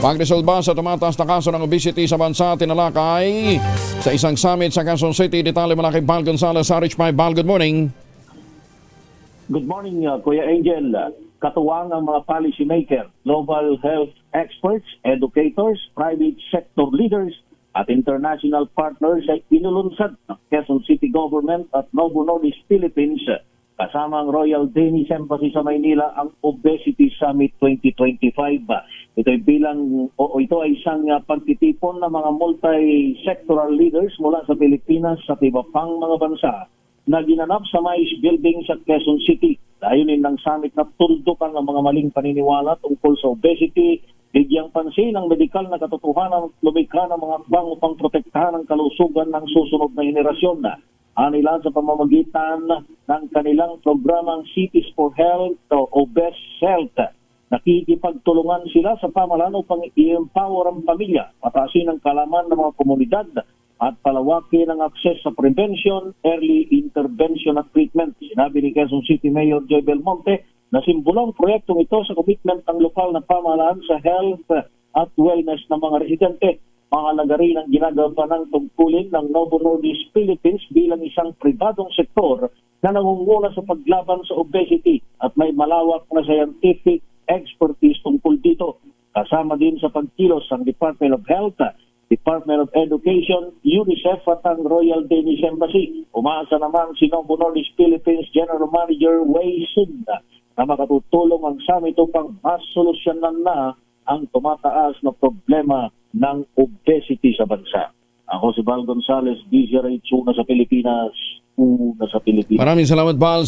Pagresolba sa tumataas na kaso ng obesity sa bansa, tinalakay sa isang summit sa Quezon City. Detalye mula kay Val Gonzalez, RH5. Val, good morning. Good morning, Kuya Angel. Katuwang ang mga policymaker, global health experts, educators, private sector leaders at international partners ay inulunsad ng Quezon City Government at Novo Nordisk Philippines kasama ang Royal Danish Embassy sa Maynila ang Obesity Summit 2025. Ito ay isang pagtitipon ng mga multi-sectoral leaders mula sa Pilipinas at iba pang mga bansa na ginanap sa Mais Building sa Quezon City. Layunin ng summit na tuldukan ang mga maling paniniwala tungkol sa obesity, bigyang pansin ang medikal na katotohanan at lumikha ng mga akbang upang protektahan ang kalusugan ng susunod na henerasyon. Nila sa pamamagitan ng kanilang programang Cities for Health o Best Health. Nakikipagtulungan sila sa pamahalaan upang i-empower ang pamilya, patasin ang kalaman ng mga komunidad at palawakin ang akses sa prevention, early intervention at treatment. Sinabi ni Quezon City Mayor Joy Belmonte na simbolong proyektong ito sa commitment ng lokal na pamahalaan sa health at wellness ng mga residente. Mahalaga rin ang ginagawa ng tungkulin ng Novo Nordisk Philippines bilang isang pribadong sektor na nangunguna sa paglaban sa obesity at may malawak na scientific expertise tungkol dito. Kasama din sa pagkilos ang Department of Health, Department of Education, UNICEF at ang Royal Danish Embassy. Umaasa naman si Novo Nordisk Philippines General Manager Wei Sun na makatutulong ang summit upang masolusyonan na ang tumataas na problema ng obesity sa bansa. Ako si Val Gonzalez, DZRH, una sa Pilipinas, una sa Pilipinas. Maraming salamat, Val.